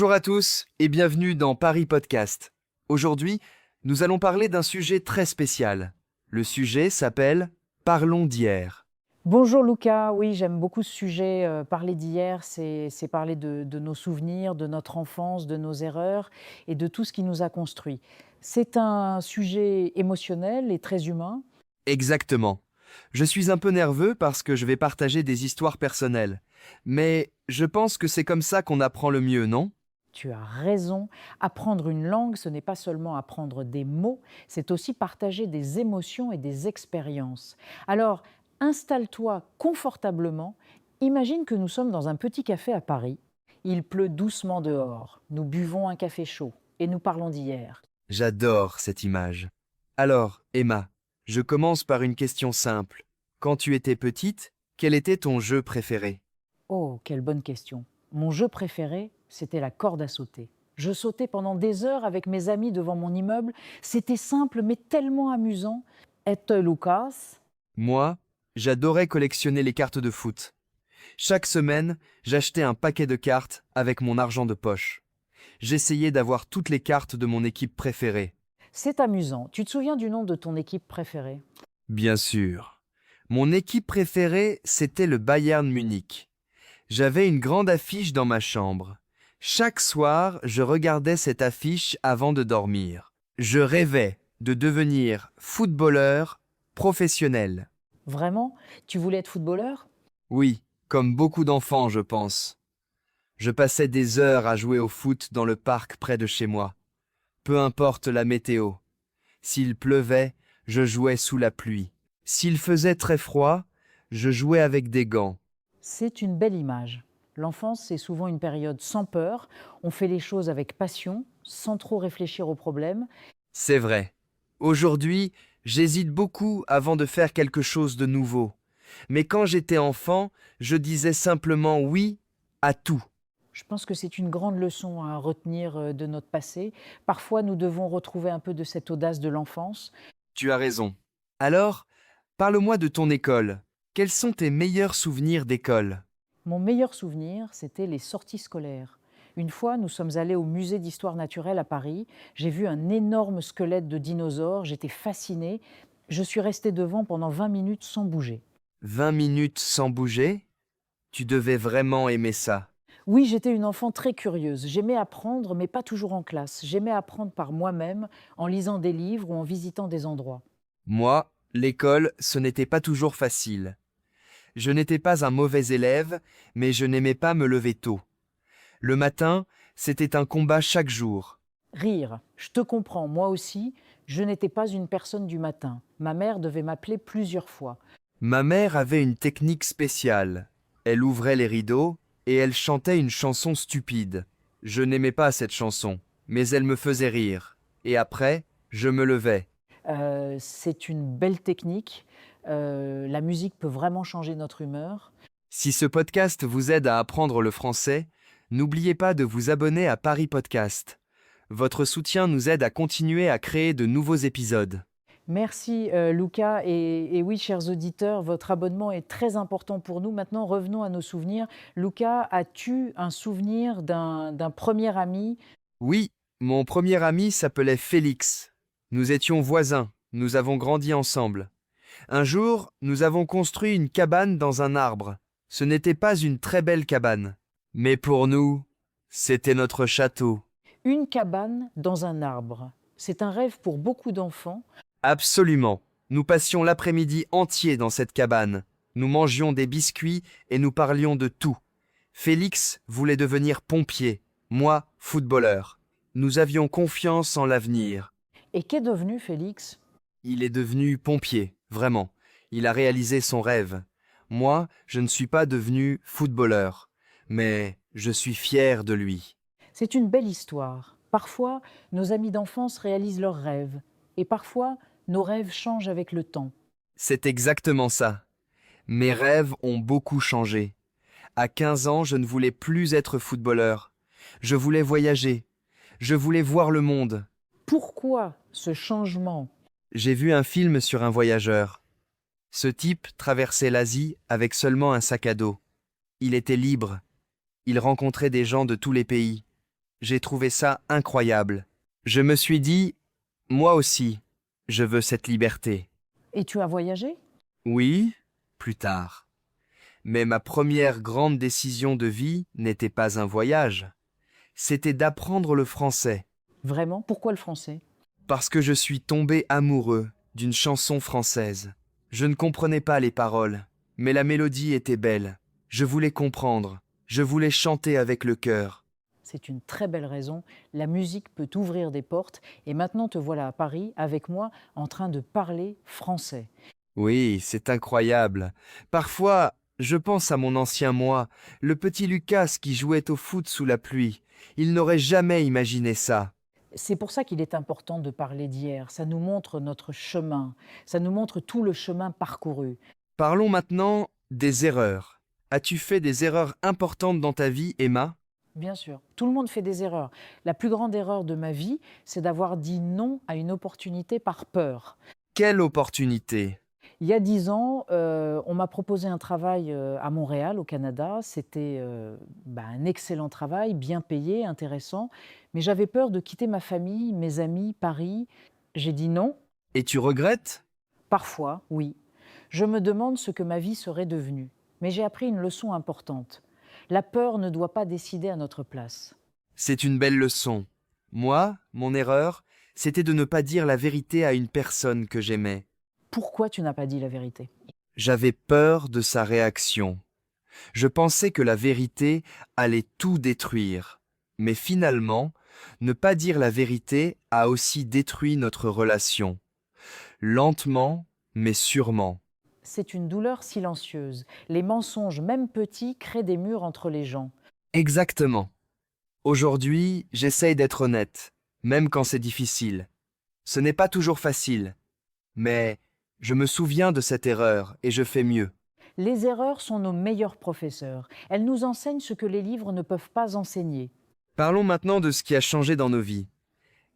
Bonjour à tous et bienvenue dans Paris Podcast. Aujourd'hui, nous allons parler d'un sujet très spécial. Le sujet s'appelle « Parlons d'hier ». Bonjour Lucas, oui j'aime beaucoup ce sujet. Parler d'hier, c'est parler de nos souvenirs, de notre enfance, de nos erreurs et de tout ce qui nous a construits. C'est un sujet émotionnel et très humain. Exactement. Je suis un peu nerveux parce que je vais partager des histoires personnelles. Mais je pense que c'est comme ça qu'on apprend le mieux, non? Tu as raison, apprendre une langue, ce n'est pas seulement apprendre des mots, c'est aussi partager des émotions et des expériences. Alors, installe-toi confortablement, imagine que nous sommes dans un petit café à Paris. Il pleut doucement dehors, nous buvons un café chaud et nous parlons d'hier. J'adore cette image. Alors, Emma, je commence par une question simple. Quand tu étais petite, quel était ton jeu préféré? Oh, quelle bonne question. Mon jeu préféré, c'était la corde à sauter. Je sautais pendant des heures avec mes amis devant mon immeuble. C'était simple mais tellement amusant. Et toi, Lucas? Moi, j'adorais collectionner les cartes de foot. Chaque semaine, j'achetais un paquet de cartes avec mon argent de poche. J'essayais d'avoir toutes les cartes de mon équipe préférée. C'est amusant. Tu te souviens du nom de ton équipe préférée? Bien sûr. Mon équipe préférée, c'était le Bayern Munich. J'avais une grande affiche dans ma chambre. Chaque soir, je regardais cette affiche avant de dormir. Je rêvais de devenir footballeur professionnel. Vraiment? Tu voulais être footballeur? Oui, comme beaucoup d'enfants, je pense. Je passais des heures à jouer au foot dans le parc près de chez moi. Peu importe la météo. S'il pleuvait, je jouais sous la pluie. S'il faisait très froid, je jouais avec des gants. C'est une belle image. L'enfance, c'est souvent une période sans peur. On fait les choses avec passion, sans trop réfléchir aux problèmes. C'est vrai. Aujourd'hui, j'hésite beaucoup avant de faire quelque chose de nouveau. Mais quand j'étais enfant, je disais simplement oui à tout. Je pense que c'est une grande leçon à retenir de notre passé. Parfois, nous devons retrouver un peu de cette audace de l'enfance. Tu as raison. Alors, parle-moi de ton école. Quels sont tes meilleurs souvenirs d'école? Mon meilleur souvenir, c'était les sorties scolaires. Une fois, nous sommes allés au musée d'histoire naturelle à Paris. J'ai vu un énorme squelette de dinosaure. J'étais fascinée. Je suis restée devant pendant 20 minutes sans bouger. 20 minutes sans bouger? Tu devais vraiment aimer ça. Oui, j'étais une enfant très curieuse. J'aimais apprendre, mais pas toujours en classe. J'aimais apprendre par moi-même, en lisant des livres ou en visitant des endroits. Moi, l'école, ce n'était pas toujours facile. Je n'étais pas un mauvais élève, mais je n'aimais pas me lever tôt. Le matin, c'était un combat chaque jour. Rire, je te comprends, moi aussi, je n'étais pas une personne du matin. Ma mère devait m'appeler plusieurs fois. Ma mère avait une technique spéciale. Elle ouvrait les rideaux et elle chantait une chanson stupide. Je n'aimais pas cette chanson, mais elle me faisait rire. Et après, je me levais. C'est une belle technique. La musique peut vraiment changer notre humeur. Si ce podcast vous aide à apprendre le français, n'oubliez pas de vous abonner à Paris Podcast. Votre soutien nous aide à continuer à créer de nouveaux épisodes. Merci Lucas et oui, chers auditeurs, votre abonnement est très important pour nous. Maintenant, revenons à nos souvenirs. Lucas, as-tu un souvenir d'un premier ami? Oui, mon premier ami s'appelait Félix. Nous étions voisins, nous avons grandi ensemble. Un jour, nous avons construit une cabane dans un arbre. Ce n'était pas une très belle cabane, mais pour nous, c'était notre château. Une cabane dans un arbre. C'est un rêve pour beaucoup d'enfants. Absolument. Nous passions l'après-midi entier dans cette cabane. Nous mangions des biscuits et nous parlions de tout. Félix voulait devenir pompier, moi footballeur. Nous avions confiance en l'avenir. Et qu'est devenu Félix? Il est devenu pompier, vraiment. Il a réalisé son rêve. Moi, je ne suis pas devenu footballeur, mais je suis fier de lui. C'est une belle histoire. Parfois, nos amis d'enfance réalisent leurs rêves. Et parfois, nos rêves changent avec le temps. C'est exactement ça. Mes rêves ont beaucoup changé. À 15 ans, je ne voulais plus être footballeur. Je voulais voyager. Je voulais voir le monde. Pourquoi ce changement? J'ai vu un film sur un voyageur. Ce type traversait l'Asie avec seulement un sac à dos. Il était libre. Il rencontrait des gens de tous les pays. J'ai trouvé ça incroyable. Je me suis dit, moi aussi, je veux cette liberté. Et tu as voyagé? Oui, plus tard. Mais ma première grande décision de vie n'était pas un voyage. C'était d'apprendre le français, Vraiment? Pourquoi le français? parce que je suis tombé amoureux d'une chanson française. Je ne comprenais pas les paroles, mais la mélodie était belle. Je voulais comprendre, je voulais chanter avec le cœur. C'est une très belle raison. La musique peut ouvrir des portes et maintenant te voilà à Paris avec moi en train de parler français. Oui, c'est incroyable. Parfois, je pense à mon ancien moi, le petit Lucas qui jouait au foot sous la pluie. Il n'aurait jamais imaginé ça. C'est pour ça qu'il est important de parler d'hier. Ça nous montre notre chemin, ça nous montre tout le chemin parcouru. Parlons maintenant des erreurs. As-tu fait des erreurs importantes dans ta vie, Emma? Bien sûr, tout le monde fait des erreurs. La plus grande erreur de ma vie, c'est d'avoir dit non à une opportunité par peur. Quelle opportunité! Il y a 10 ans, on m'a proposé un travail à Montréal, au Canada. C'était un excellent travail, bien payé, intéressant. Mais j'avais peur de quitter ma famille, mes amis, Paris. J'ai dit non. Et tu regrettes? Parfois, oui. Je me demande ce que ma vie serait devenue. Mais j'ai appris une leçon importante. La peur ne doit pas décider à notre place. C'est une belle leçon. Moi, mon erreur, c'était de ne pas dire la vérité à une personne que j'aimais. Pourquoi tu n'as pas dit la vérité? J'avais peur de sa réaction. Je pensais que la vérité allait tout détruire. Mais finalement, ne pas dire la vérité a aussi détruit notre relation. Lentement, mais sûrement. C'est une douleur silencieuse. Les mensonges, même petits, créent des murs entre les gens. Exactement. Aujourd'hui, j'essaye d'être honnête, même quand c'est difficile. Ce n'est pas toujours facile, mais je me souviens de cette erreur et je fais mieux. Les erreurs sont nos meilleurs professeurs. Elles nous enseignent ce que les livres ne peuvent pas enseigner. Parlons maintenant de ce qui a changé dans nos vies.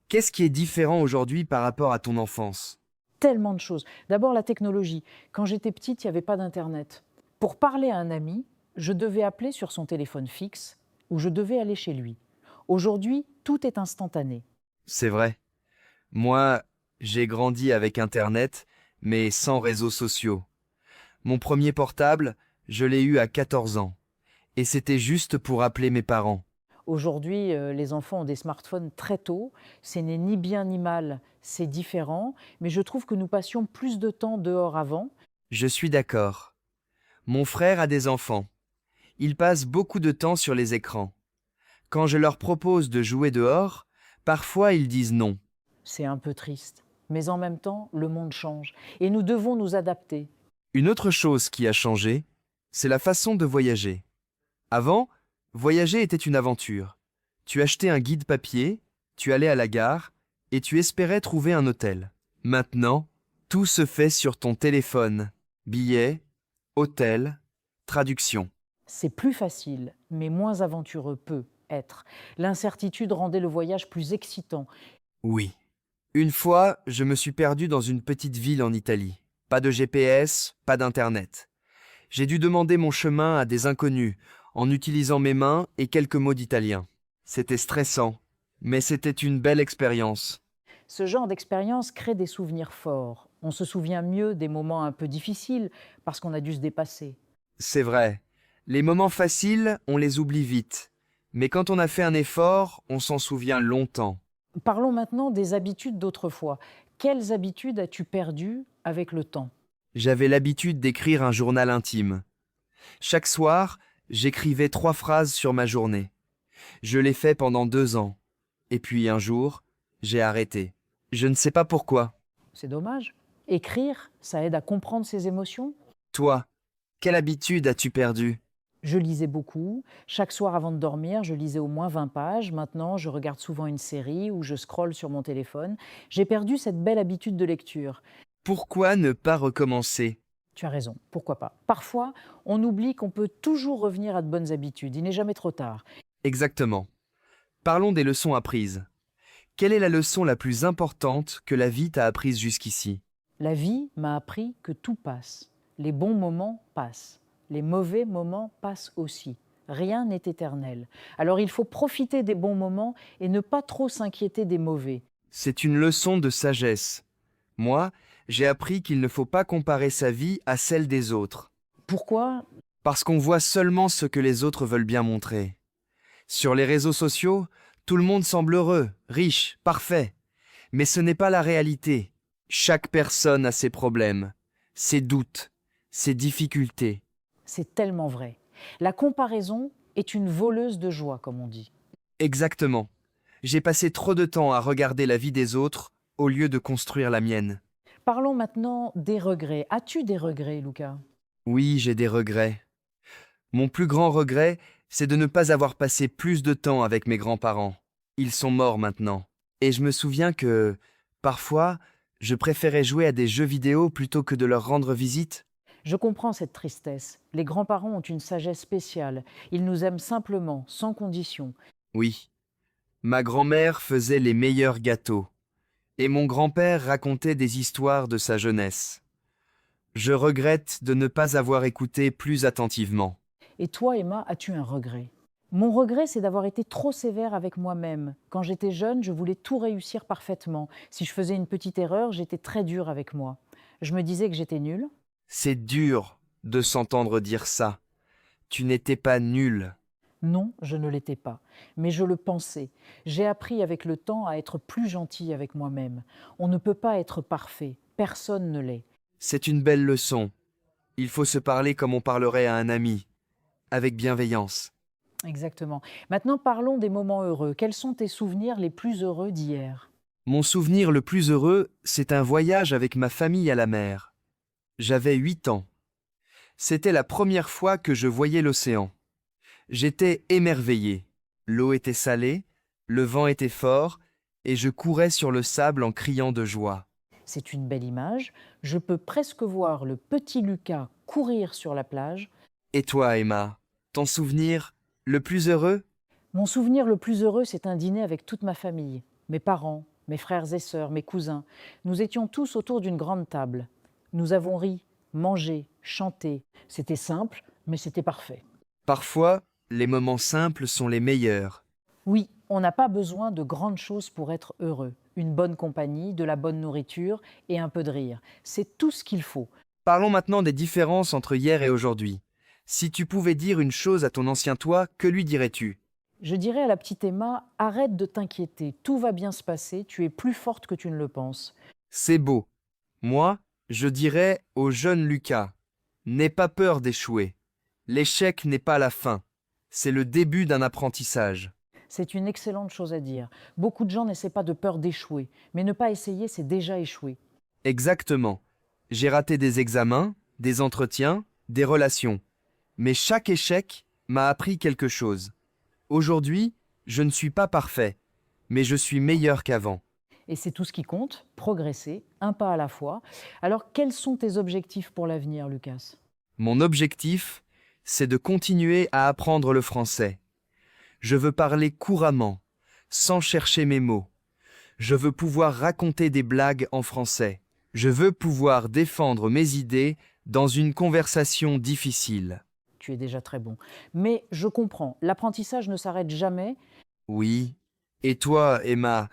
Qu'est-ce qui est différent aujourd'hui par rapport à ton enfance? Tellement de choses. D'abord, la technologie. Quand j'étais petite, il n'y avait pas d'Internet. Pour parler à un ami, je devais appeler sur son téléphone fixe ou je devais aller chez lui. Aujourd'hui, tout est instantané. C'est vrai. Moi, j'ai grandi avec Internet, mais sans réseaux sociaux. Mon premier portable, je l'ai eu à 14 ans. Et c'était juste pour appeler mes parents. Aujourd'hui, les enfants ont des smartphones très tôt. Ce n'est ni bien ni mal, c'est différent. Mais je trouve que nous passions plus de temps dehors avant. Je suis d'accord. Mon frère a des enfants. Ils passent beaucoup de temps sur les écrans. Quand je leur propose de jouer dehors, parfois ils disent non. C'est un peu triste. Mais en même temps, le monde change. Et nous devons nous adapter. Une autre chose qui a changé, c'est la façon de voyager. Avant, voyager était une aventure. Tu achetais un guide papier, tu allais à la gare et tu espérais trouver un hôtel. Maintenant, tout se fait sur ton téléphone. Billets, hôtel, traduction. C'est plus facile, mais moins aventureux peut être. L'incertitude rendait le voyage plus excitant. Oui. Une fois, je me suis perdu dans une petite ville en Italie. Pas de GPS, pas d'internet. J'ai dû demander mon chemin à des inconnus, en utilisant mes mains et quelques mots d'italien. C'était stressant, mais c'était une belle expérience. Ce genre d'expérience crée des souvenirs forts. On se souvient mieux des moments un peu difficiles parce qu'on a dû se dépasser. C'est vrai. Les moments faciles, on les oublie vite. Mais quand on a fait un effort, on s'en souvient longtemps. Parlons maintenant des habitudes d'autrefois. Quelles habitudes as-tu perdues avec le temps? J'avais l'habitude d'écrire un journal intime. Chaque soir, j'écrivais 3 phrases sur ma journée. Je l'ai fait pendant 2 ans. Et puis un jour, j'ai arrêté. Je ne sais pas pourquoi. C'est dommage. Écrire, ça aide à comprendre ses émotions. Toi, quelle habitude as-tu perdue? Je lisais beaucoup. Chaque soir avant de dormir, je lisais au moins 20 pages. Maintenant, je regarde souvent une série ou je scrolle sur mon téléphone. J'ai perdu cette belle habitude de lecture. Pourquoi ne pas recommencer? Tu as raison, pourquoi pas. Parfois, on oublie qu'on peut toujours revenir à de bonnes habitudes. Il n'est jamais trop tard. Exactement. Parlons des leçons apprises. Quelle est la leçon la plus importante que la vie t'a apprise jusqu'ici? La vie m'a appris que tout passe. Les bons moments passent. Les mauvais moments passent aussi. Rien n'est éternel. Alors il faut profiter des bons moments et ne pas trop s'inquiéter des mauvais. C'est une leçon de sagesse. Moi, j'ai appris qu'il ne faut pas comparer sa vie à celle des autres, Pourquoi? parce qu'on voit seulement ce que les autres veulent bien montrer. Sur les réseaux sociaux, tout le monde semble heureux, riche, parfait. Mais ce n'est pas la réalité. Chaque personne a ses problèmes, ses doutes, ses difficultés. C'est tellement vrai. La comparaison est une voleuse de joie, comme on dit. Exactement. J'ai passé trop de temps à regarder la vie des autres au lieu de construire la mienne. Parlons maintenant des regrets. As-tu des regrets, Lucas? Oui, j'ai des regrets. Mon plus grand regret, c'est de ne pas avoir passé plus de temps avec mes grands-parents. Ils sont morts maintenant. Et je me souviens que, parfois, je préférais jouer à des jeux vidéo plutôt que de leur rendre visite. Je comprends cette tristesse. Les grands-parents ont une sagesse spéciale. Ils nous aiment simplement, sans condition. Oui, ma grand-mère faisait les meilleurs gâteaux, et mon grand-père racontait des histoires de sa jeunesse. Je regrette de ne pas avoir écouté plus attentivement. Et toi, Emma, as-tu un regret? Mon regret, c'est d'avoir été trop sévère avec moi-même. Quand j'étais jeune, je voulais tout réussir parfaitement. Si je faisais une petite erreur, j'étais très dure avec moi. Je me disais que j'étais nulle. C'est dur de s'entendre dire ça. Tu n'étais pas nul. Non, je ne l'étais pas, mais je le pensais. J'ai appris avec le temps à être plus gentille avec moi-même. On ne peut pas être parfait, personne ne l'est. C'est une belle leçon. Il faut se parler comme on parlerait à un ami, avec bienveillance. Exactement. Maintenant, parlons des moments heureux. Quels sont tes souvenirs les plus heureux d'hier? Mon souvenir le plus heureux, c'est un voyage avec ma famille à la mer. J'avais 8 ans. C'était la première fois que je voyais l'océan. J'étais émerveillé. L'eau était salée, le vent était fort, et je courais sur le sable en criant de joie. C'est une belle image. Je peux presque voir le petit Lucas courir sur la plage. Et toi, Emma, ton souvenir le plus heureux? Mon souvenir le plus heureux, c'est un dîner avec toute ma famille. Mes parents, mes frères et sœurs, mes cousins. Nous étions tous autour d'une grande table. Nous avons ri, mangé, chanté. C'était simple, mais c'était parfait. Parfois, les moments simples sont les meilleurs. Oui, on n'a pas besoin de grandes choses pour être heureux. Une bonne compagnie, de la bonne nourriture et un peu de rire. C'est tout ce qu'il faut. Parlons maintenant des différences entre hier et aujourd'hui. Si tu pouvais dire une chose à ton ancien toi, que lui dirais-tu? Je dirais à la petite Emma, arrête de t'inquiéter, tout va bien se passer, tu es plus forte que tu ne le penses. C'est beau. Moi, je dirais au jeune Lucas, n'aie pas peur d'échouer. L'échec n'est pas la fin. C'est le début d'un apprentissage. C'est une excellente chose à dire. Beaucoup de gens n'essaient pas de peur d'échouer, mais ne pas essayer, c'est déjà échouer. Exactement. J'ai raté des examens, des entretiens, des relations. Mais chaque échec m'a appris quelque chose. Aujourd'hui, je ne suis pas parfait, mais je suis meilleur qu'avant. Et c'est tout ce qui compte, progresser, un pas à la fois. Alors, quels sont tes objectifs pour l'avenir, Lucas? Mon objectif, c'est de continuer à apprendre le français. Je veux parler couramment, sans chercher mes mots. Je veux pouvoir raconter des blagues en français. Je veux pouvoir défendre mes idées dans une conversation difficile. Tu es déjà très bon. Mais je comprends, l'apprentissage ne s'arrête jamais. Oui. Et toi, Emma,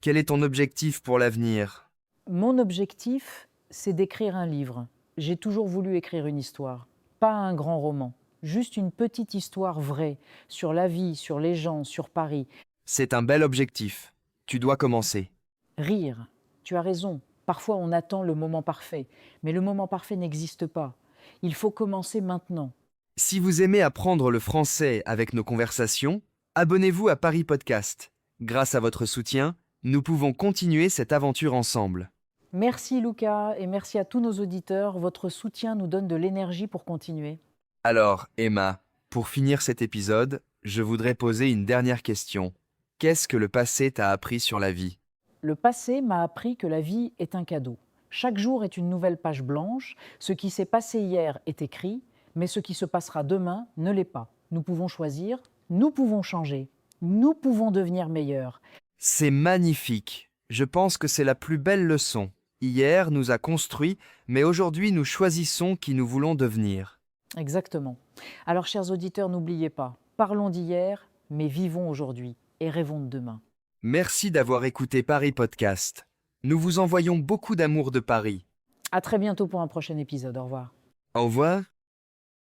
quel est ton objectif pour l'avenir? Mon objectif, c'est d'écrire un livre. J'ai toujours voulu écrire une histoire, pas un grand roman, juste une petite histoire vraie, sur la vie, sur les gens, sur Paris. C'est un bel objectif. Tu dois commencer. Rire, tu as raison, parfois on attend le moment parfait, mais le moment parfait n'existe pas. Il faut commencer maintenant. Si vous aimez apprendre le français avec nos conversations, abonnez-vous à Paris Podcast. Grâce à votre soutien, nous pouvons continuer cette aventure ensemble. Merci Lucas et merci à tous nos auditeurs. Votre soutien nous donne de l'énergie pour continuer. Alors, Emma, pour finir cet épisode, je voudrais poser une dernière question. Qu'est-ce que le passé t'a appris sur la vie? Le passé m'a appris que la vie est un cadeau. Chaque jour est une nouvelle page blanche. Ce qui s'est passé hier est écrit, mais ce qui se passera demain ne l'est pas. Nous pouvons choisir, nous pouvons changer, nous pouvons devenir meilleurs. C'est magnifique. Je pense que c'est la plus belle leçon. Hier nous a construits, mais aujourd'hui nous choisissons qui nous voulons devenir. Exactement. Alors, chers auditeurs, n'oubliez pas, parlons d'hier, mais vivons aujourd'hui et rêvons de demain. Merci d'avoir écouté Paris Podcast. Nous vous envoyons beaucoup d'amour de Paris. À très bientôt pour un prochain épisode. Au revoir. Au revoir.